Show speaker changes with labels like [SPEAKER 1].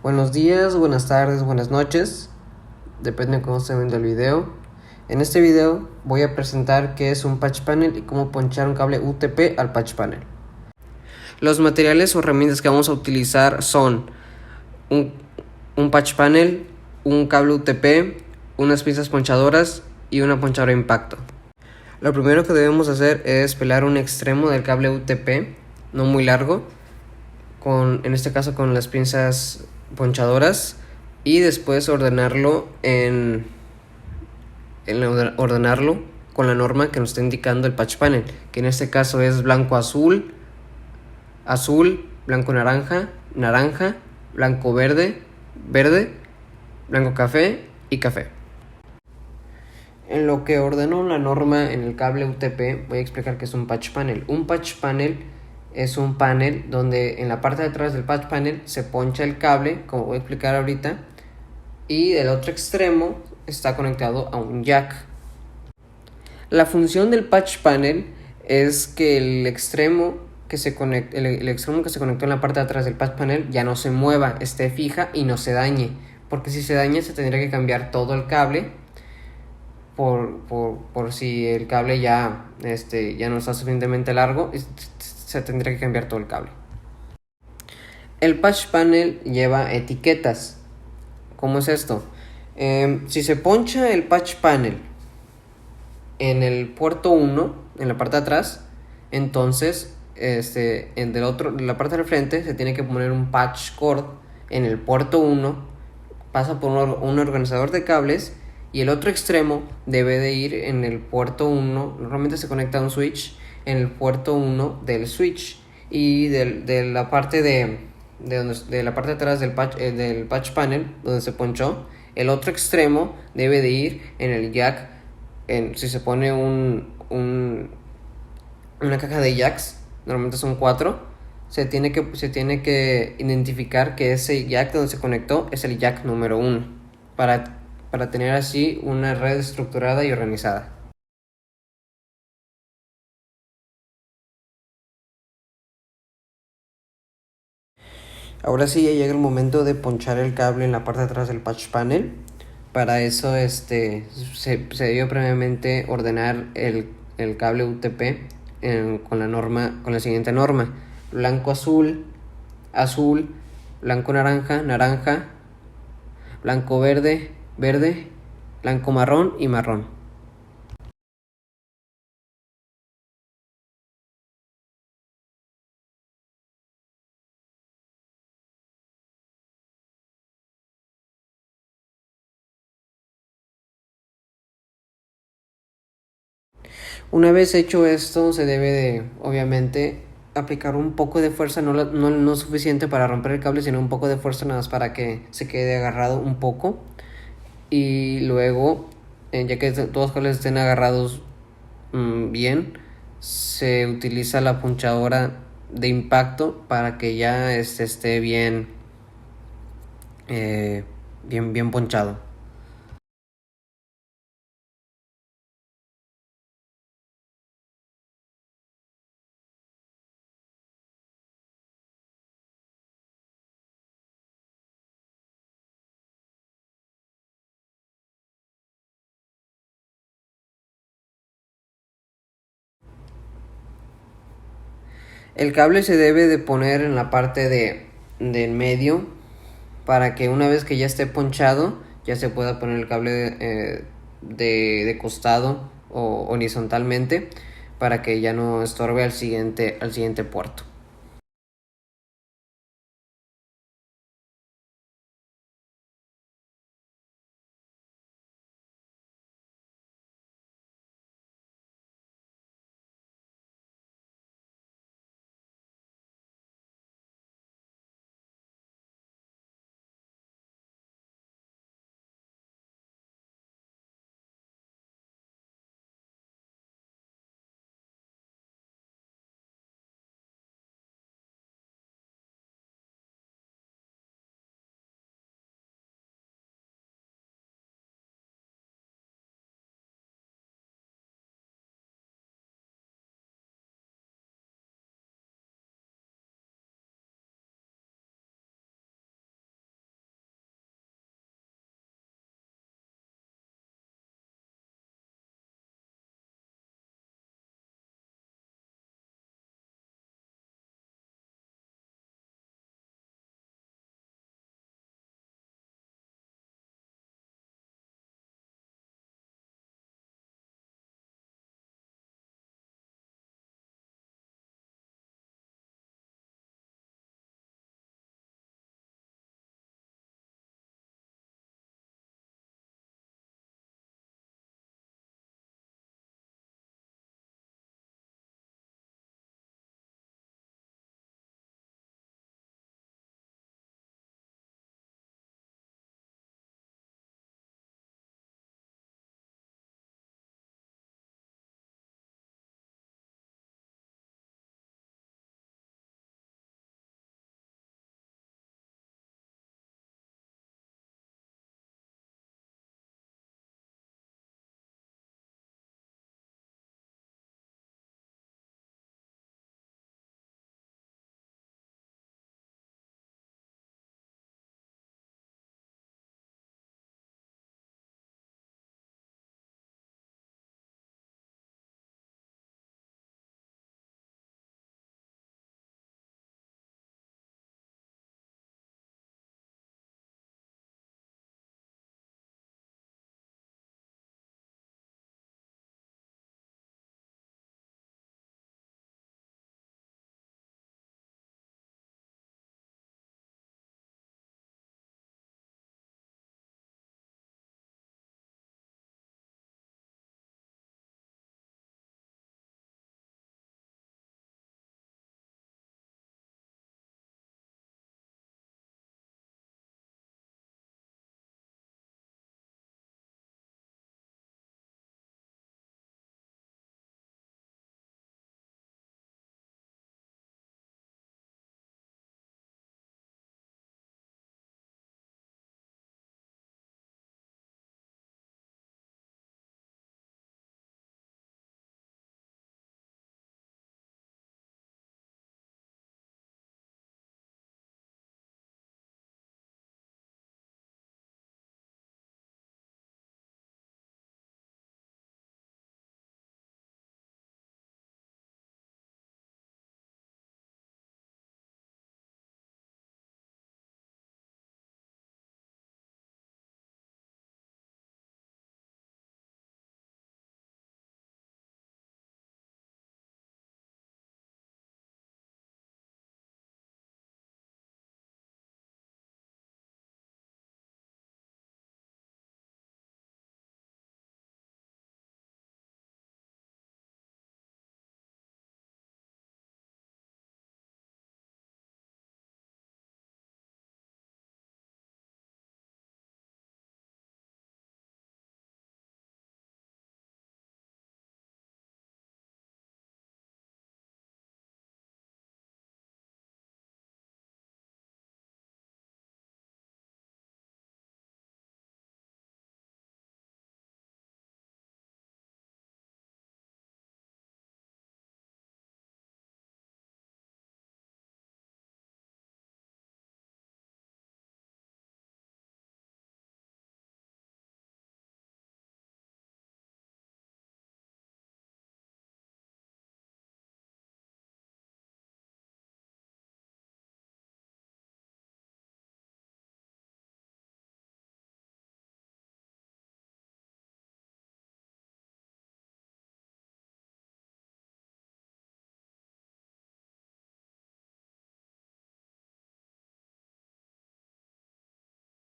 [SPEAKER 1] Buenos días, buenas tardes, buenas noches, depende de cómo esté viendo el video. En este video voy a presentar qué es un patch panel y cómo ponchar un cable UTP al patch panel. Los materiales o herramientas que vamos a utilizar son un patch panel, un cable UTP, unas pinzas ponchadoras y una ponchadora de impacto. Lo primero que debemos hacer es pelar un extremo del cable UTP, no muy largo, en este caso con las pinzas ponchadoras, y después ordenarlo ordenarlo con la norma que nos está indicando el patch panel, que en este caso es blanco azul, azul, blanco naranja, naranja, blanco verde, verde, blanco café y café. En lo que ordenó la norma en el cable UTP, voy a explicar qué es un patch panel. Un patch panel es un panel donde en la parte de atrás del patch panel se poncha el cable, como voy a explicar ahorita, y el otro extremo está conectado a un jack. La función del patch panel es que el extremo que se conectó en la parte de atrás del patch panel ya no se mueva, esté fija y no se dañe, porque si se daña se tendría que cambiar todo el cable por si el cable ya no está suficientemente largo, se tendría que cambiar todo el cable. El patch panel lleva etiquetas. ¿Cómo es esto? Si se poncha el patch panel en el puerto 1, en la parte de atrás, entonces de la parte del frente se tiene que poner un patch cord en el puerto 1, pasa por un organizador de cables, y el otro extremo debe de ir en el puerto 1. Normalmente se conecta a un switch en el puerto 1 del switch, y de la parte de la parte de atrás del patch panel donde se ponchó, el otro extremo debe de ir en el jack. Si se pone una caja de jacks, normalmente son 4, se tiene que identificar que ese jack donde se conectó es el jack número 1 para tener así una red estructurada y organizada. Ahora sí ya llega el momento de ponchar el cable en la parte de atrás del patch panel. Para eso se debió previamente ordenar el cable UTP con la siguiente norma: blanco azul, azul, blanco naranja, naranja, blanco verde, verde, blanco marrón y marrón. Una vez hecho esto, se debe de, obviamente, aplicar un poco de fuerza, no suficiente para romper el cable, sino un poco de fuerza nada más para que se quede agarrado un poco. Y luego, ya que todos los cables estén agarrados bien, se utiliza la punchadora de impacto para que ya esté bien, bien ponchado. El cable se debe de poner en la parte del medio, para que una vez que ya esté ponchado ya se pueda poner el cable de costado o horizontalmente, para que ya no estorbe al siguiente puerto.